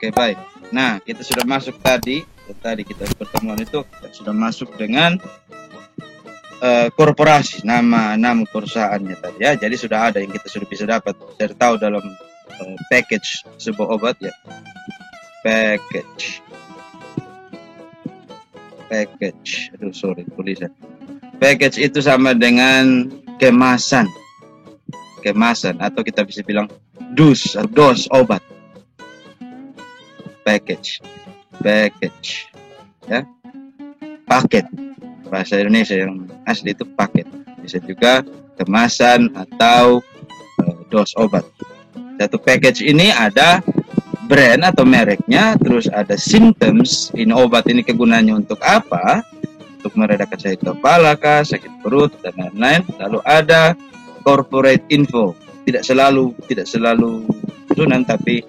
Oke, baik. Nah, kita sudah masuk tadi kita pertemuan itu kita sudah masuk dengan korporasi, nama perusahaannya tadi ya. Jadi sudah ada yang kita sudah bisa dapat dari tahu dalam package sebuah obat ya. Package. Aduh, sorry tulisan. Package itu sama dengan kemasan atau kita bisa bilang dos obat. Package ya, paket bahasa Indonesia yang asli itu paket, bisa juga kemasan atau dos obat. Satu package ini ada brand atau mereknya, terus ada symptoms, ini obat ini kegunaannya untuk apa, untuk meredakan sakit kepala kah, sakit perut dan lain-lain. Lalu ada corporate info, tidak selalu sunan, tapi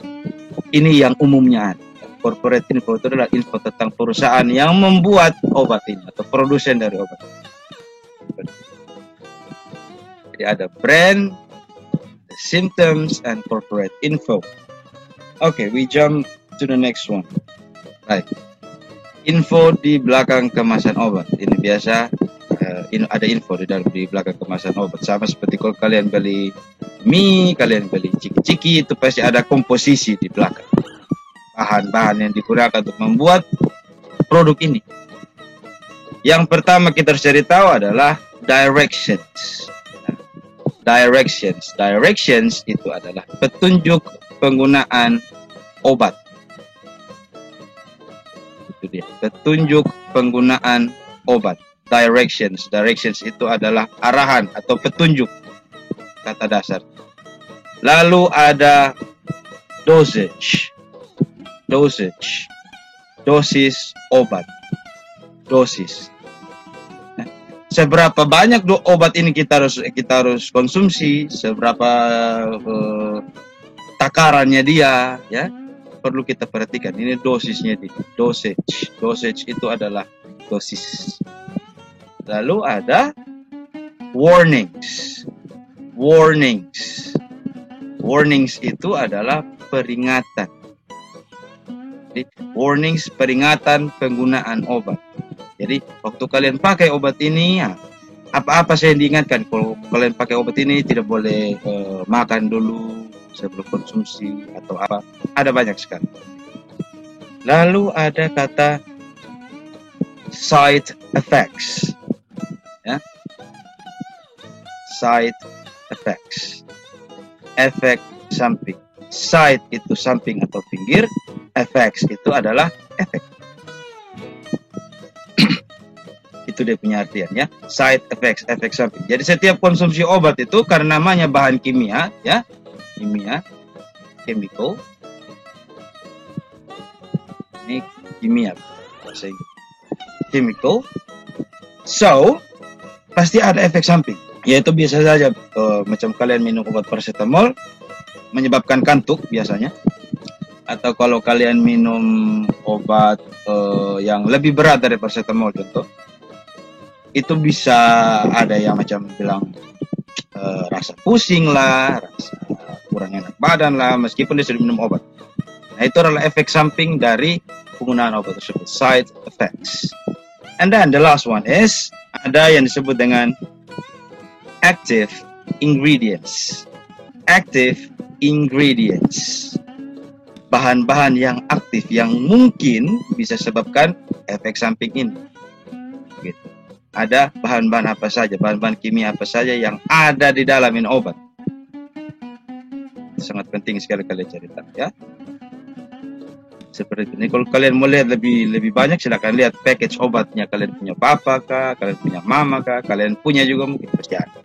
ini yang umumnya ada. Corporate info itu adalah info tentang perusahaan yang membuat obat ini atau produsen dari obat. Jadi ada brand, the symptoms, and corporate info. Okay, we jump to the next one. Right. Info di belakang kemasan obat. Ini biasa ada info di belakang kemasan obat. Sama seperti kalau kalian beli mie, kalian beli ciki-ciki, itu pasti ada komposisi di belakang. Bahan-bahan yang digunakan untuk membuat produk ini. Yang pertama kita harus cari tahu adalah directions. Directions itu adalah petunjuk penggunaan obat. Itu dia, petunjuk penggunaan obat. Directions itu adalah arahan atau petunjuk, kata dasar. Lalu ada dosis obat. Nah, seberapa banyak obat ini kita harus konsumsi, seberapa takarannya dia, ya, perlu kita perhatikan. Ini dosisnya, dosage itu adalah dosis. Lalu ada warnings itu adalah peringatan. Jadi, warnings, peringatan penggunaan obat. Jadi, waktu kalian pakai obat ini, ya, apa-apa saya diingatkan. Kalau kalian pakai obat ini, tidak boleh makan dulu sebelum konsumsi atau apa. Ada banyak sekali. Lalu ada kata side effects. Ya. Side effects. Efek samping. Side itu samping atau pinggir, effects itu adalah efek. Itu dia punya artian ya. Side effects, efek samping. Jadi setiap konsumsi obat itu karena namanya bahan kimia, ya, chemical. Ini kimia bahasa Inggris. Chemical. So pasti ada efek samping. Yaitu biasa saja macam kalian minum obat paracetamol menyebabkan kantuk biasanya, atau kalau kalian minum obat yang lebih berat dari paracetamol contoh, itu bisa ada yang macam bilang rasa pusing lah, rasa kurang enak badan lah, meskipun dia sudah minum obat. Nah, itu adalah efek samping dari penggunaan obat tersebut, side effects. And then the last one is ada yang disebut dengan active ingredients. Bahan-bahan yang aktif yang mungkin bisa sebabkan efek samping ini. Gitu. Ada bahan-bahan apa saja, bahan-bahan kimia apa saja yang ada di dalam obat. Sangat penting sekali kalian cari tahu, ya. Seperti ini. Kalau kalian mau lihat lebih banyak, silakan lihat package obatnya. Kalian punya papa kah, kalian punya mama kah, kalian punya juga mungkin pasti ada.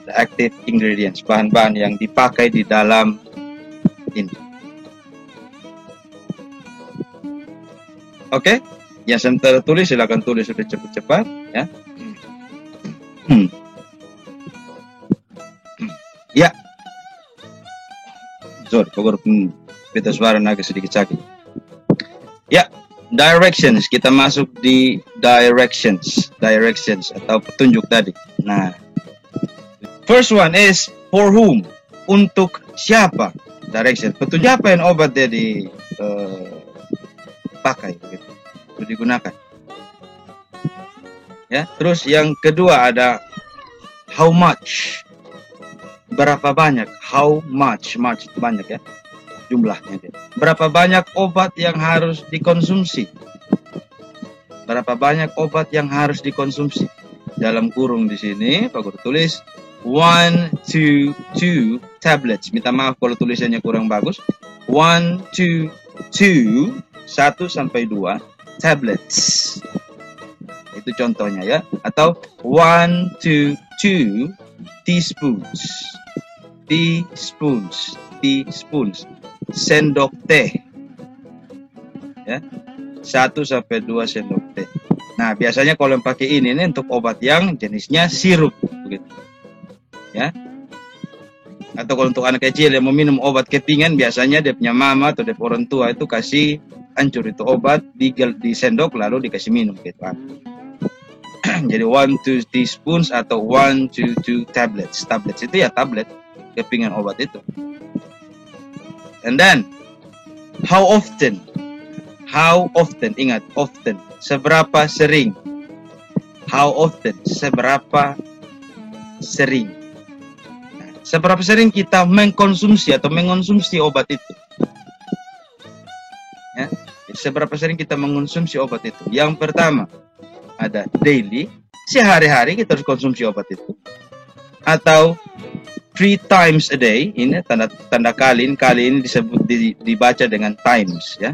Active ingredients, bahan-bahan yang dipakai di dalam ini. Oke, yang sementara tulis silakan tulis sudah cepat-cepat, ya. Ya. Sorry, pokoknya beta suara agak sedikit sakit. Ya, directions, kita masuk di directions atau petunjuk tadi. Nah, first one is for whom, untuk siapa. Direction, petunjuk apa yang obat dia pakai begitu, untuk digunakan. Ya, terus yang kedua ada how much, berapa banyak. How much, much itu banyak ya, jumlahnya dia. Berapa banyak obat yang harus dikonsumsi? Berapa banyak obat yang harus dikonsumsi? Dalam kurung di sini Pak Guru tulis 1 to 2 tablets. Minta maaf kalau tulisannya kurang bagus. 1 to 2, 1 sampai 2 tablets. Itu contohnya ya. Atau 1 to 2 teaspoons. Teaspoons. Sendok teh. Ya. 1 sampai 2 sendok teh. Nah, biasanya kalau yang pakai ini untuk obat yang jenisnya sirup begitu. Ya. Atau kalau untuk anak kecil yang mau minum obat kepingan, biasanya dia punya mama atau dia orang tua itu kasih hancur itu obat di sendok lalu dikasih minum gitu. Jadi 1 to 2 teaspoons atau 1 to 2 tablets. Tablets itu ya tablet kepingan obat itu. And then how often? How often? Ingat, often. Seberapa sering? How often? Seberapa sering? Nah, seberapa sering kita mengkonsumsi atau mengonsumsi obat itu? Ya, seberapa sering kita mengonsumsi obat itu? Yang pertama ada daily, sehari-hari kita harus konsumsi obat itu. Atau 3 times a day, ini tanda kali ini disebut dibaca dengan times ya.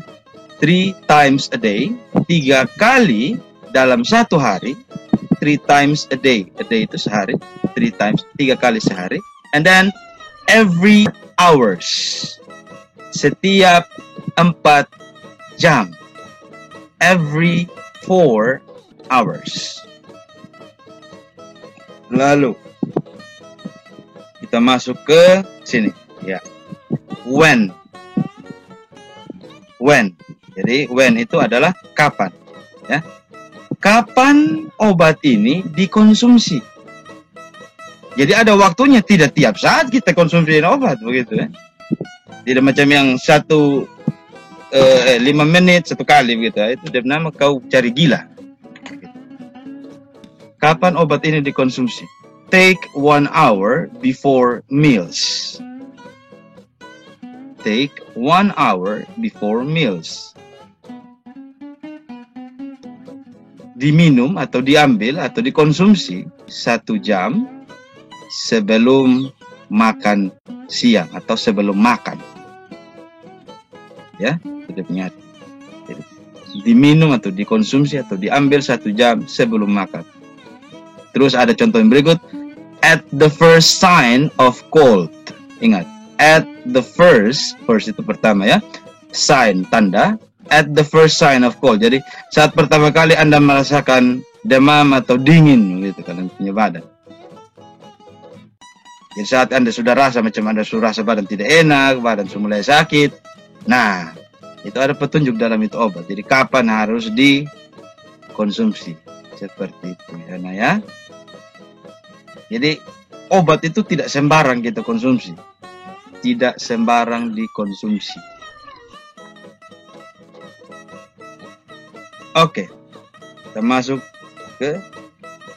3 times a day, 3 kali dalam satu hari. 3 times a day itu sehari. 3 times, 3 kali sehari. And then every hours, setiap 4 jam. Every 4 hours. Lalu kita masuk ke sini ya. When. Jadi when itu adalah kapan ya. Kapan obat ini dikonsumsi? Jadi ada waktunya, tidak tiap saat kita konsumsi obat begitu ya. Tidak macam yang 5 menit 1 kali begitu ya. Itu nama kau cari gila. Kapan obat ini dikonsumsi? Take 1 hour before meals. Take 1 hour before meals. Diminum atau diambil atau dikonsumsi 1 jam sebelum makan siang atau sebelum makan. Ya, sudah punya. Diminum atau dikonsumsi atau diambil 1 jam sebelum makan. Terus ada contoh yang berikut. At the first sign of cold. Ingat, at the first itu pertama ya. Sign, tanda. At the first sign of cold. Jadi saat pertama kali Anda merasakan demam atau dingin gitu kan punya badan. Jadi saat Anda sudah rasa macam Anda sudah rasa badan tidak enak, badan sudah mulai sakit. Nah, itu ada petunjuk dalam itu obat. Jadi kapan harus dikonsumsi. Seperti itu ya, nah ya. Jadi obat itu tidak sembarang kita konsumsi. Tidak sembarang dikonsumsi. Oke, kita masuk ke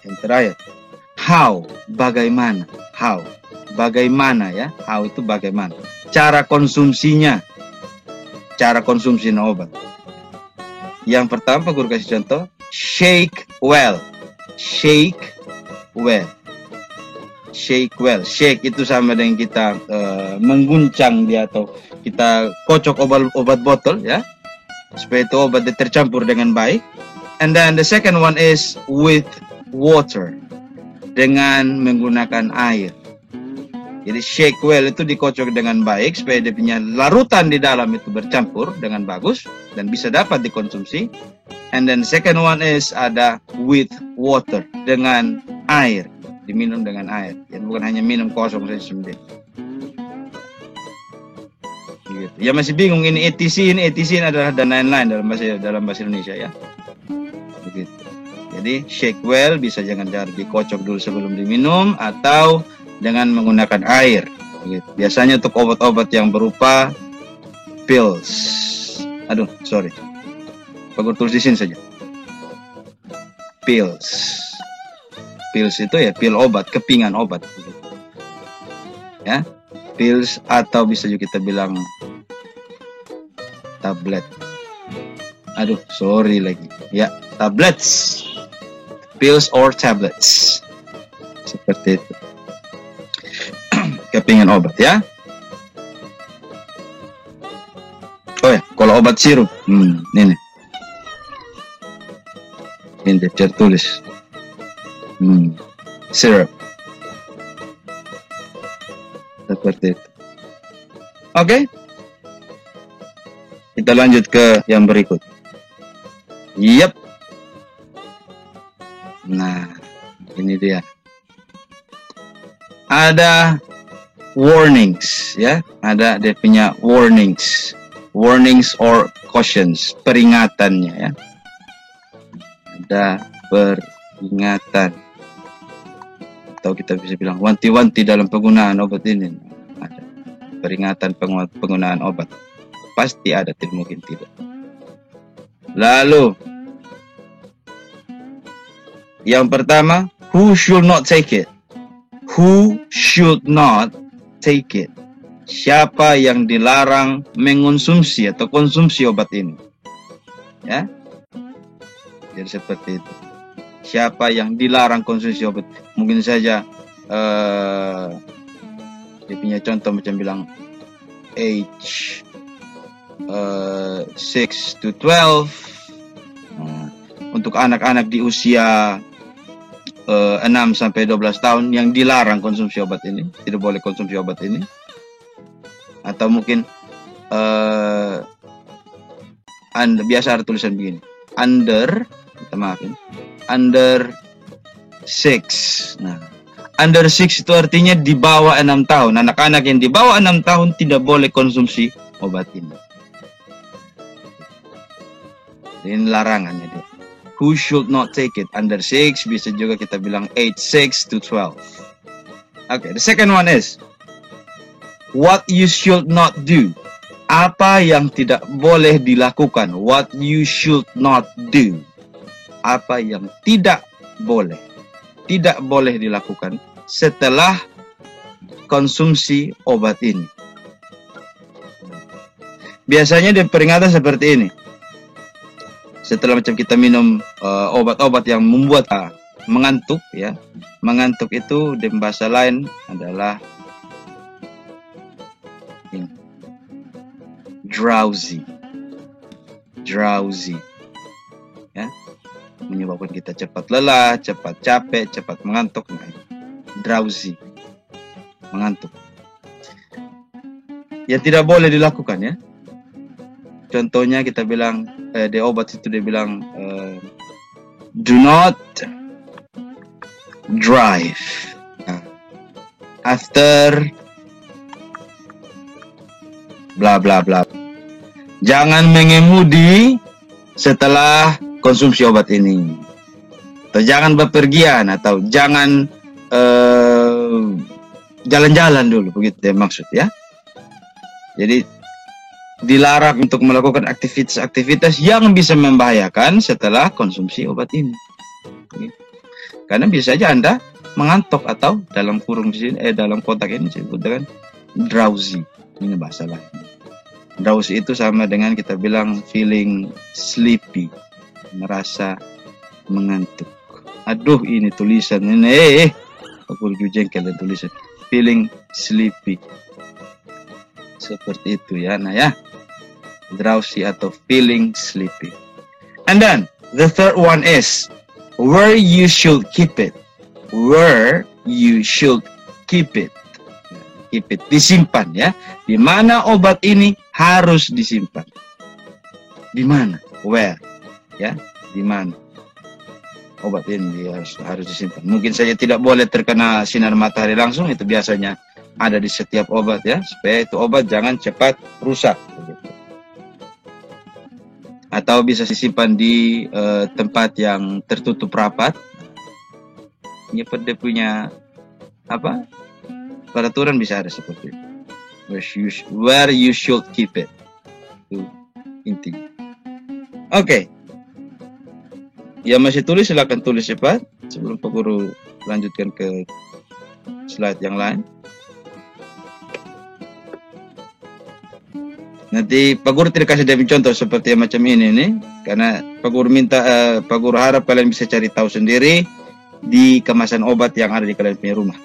yang terakhir. How, bagaimana? How, bagaimana ya? How itu bagaimana? Cara konsumsinya. Cara konsumsi obat. Yang pertama, guru kasih contoh. Shake well. Shake well. Shake well. Shake itu sama dengan kita mengguncang dia atau kita kocok obat botol ya. Supaya itu obat tercampur dengan baik. And then the second one is with water. Dengan menggunakan air. Jadi shake well itu dikocok dengan baik supaya dia punya larutan di dalam itu bercampur dengan bagus dan bisa dapat dikonsumsi. And then second one is ada with water, dengan air, diminum dengan air. Jadi bukan hanya minum kosong saja sendiri. Gitu. Ya masih bingung ini etisin adalah dan lain-lain dalam bahasa Indonesia ya. Begitu. Jadi shake well bisa jangan dikocok dulu sebelum diminum atau dengan menggunakan air. Begitu. Biasanya untuk obat-obat yang berupa pills Aduh, sorry. Bagus tulis di sini saja. Pills. Pills itu ya pil obat, kepingan obat. Ya, pills atau bisa juga kita bilang tablet. Aduh, sorry lagi. Ya, tablets. Pills or tablets. Seperti itu. Kepingan obat ya. Oh ya, kalau obat sirup, ini tertulis, syrup, seperti itu. Oke, kita lanjut ke yang berikut. Yep. Nah, ini dia. Ada warnings, ya, ada dia punya warnings or cautions, peringatannya ya. Ada peringatan atau kita bisa bilang wanti-wanti dalam penggunaan obat ini. Ada peringatan penggunaan obat, pasti ada, tidak mungkin tidak. Lalu yang pertama, who should not take it? Who should not take it? Siapa yang dilarang mengonsumsi atau konsumsi obat ini? Ya, jadi seperti itu. Siapa yang dilarang konsumsi obat? Mungkin saja dia punya contoh macam bilang age 6 to 12. Untuk anak-anak di usia 6 sampai 12 tahun yang dilarang konsumsi obat ini, tidak boleh konsumsi obat ini. Atau mungkin biasa ada tulisan begini, under 6. Nah, under 6 itu artinya di bawah 6 tahun. Anak-anak yang di bawah 6 tahun tidak boleh konsumsi obat ini. Ini larangannya dia. Who should not take it? Under 6, bisa juga kita bilang age 6 to 12. Okay, the second one is what you should not do. Apa yang tidak boleh dilakukan. What you should not do. Apa yang tidak boleh dilakukan setelah konsumsi obat ini. Biasanya dia peringatan seperti ini. Setelah macam kita minum obat-obat yang membuat mengantuk, ya. Mengantuk itu di bahasa lain adalah ini, drowsy, ya, menyebabkan kita cepat lelah, cepat capek, cepat mengantuk. Nah, drowsy, mengantuk. Ya tidak boleh dilakukan ya. Contohnya kita bilang di obat itu dia bilang do not drive after bla bla bla. Jangan mengemudi setelah konsumsi obat ini. Atau jangan bepergian, atau jangan jalan-jalan dulu, begitu ya maksud ya. Jadi dilarang untuk melakukan aktivitas-aktivitas yang bisa membahayakan setelah konsumsi obat ini. Karena bisa saja Anda mengantuk, atau dalam kurung di sini dalam kotak ini disebut dengan drowsy. Ini bahasa lain. Drowsy itu sama dengan kita bilang feeling sleepy, merasa mengantuk. Aduh, ini tulisan ini aku jengkel dan tulisan feeling sleepy. Seperti itu ya, nah ya. Drowsy atau feeling sleepy. And then the third one is where you should keep it. Where you should keep it. Keep it, disimpan ya. Di mana obat ini harus disimpan. Di mana? Where? Ya, di mana obat ini harus disimpan. Mungkin saja tidak boleh terkena sinar matahari langsung, itu biasanya ada di setiap obat ya, supaya itu obat jangan cepat rusak. Atau bisa disimpan di tempat yang tertutup rapat. Ini dia punya apa? Peraturan bisa ada seperti itu. Where you should keep it. intinya. Oke. Yang masih tulis silakan tulis cepat sebelum Pak Guru lanjutkan ke slide yang lain. Nanti Pak Guru tidak kasih demi contoh seperti yang macam ini nih, karena Pak Guru Pak Guru harap kalian bisa cari tahu sendiri di kemasan obat yang ada di kalian punya rumah.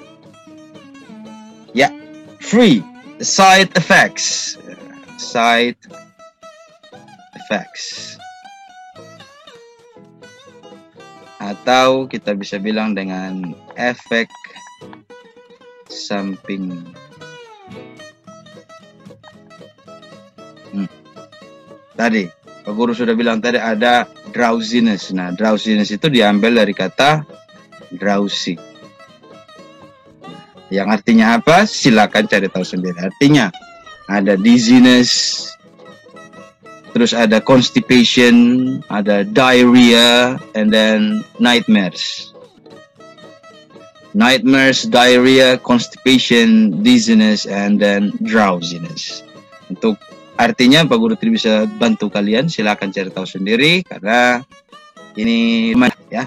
Ya, free side effects, side effects, atau kita bisa bilang dengan efek samping. Tadi Pak Guru sudah bilang tadi ada drowsiness. Nah, drowsiness itu diambil dari kata drowsy. Yang artinya apa? Silakan cari tahu sendiri. Artinya ada dizziness, terus ada constipation, ada diarrhea, and then nightmares. Nightmares, diarrhea, constipation, dizziness, and then drowsiness. Untuk artinya Pak Guru tidak bisa bantu kalian, silakan cari tahu sendiri karena ini ya.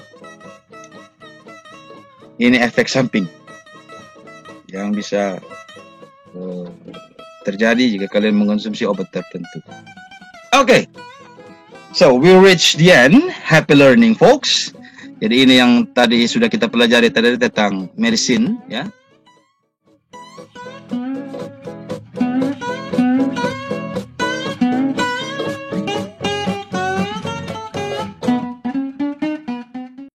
Ini efek samping yang bisa terjadi jika kalian mengonsumsi obat tertentu. Okay, so we reach the end. Happy learning, folks. Jadi ini yang tadi sudah kita pelajari tadi tentang medicine, ya.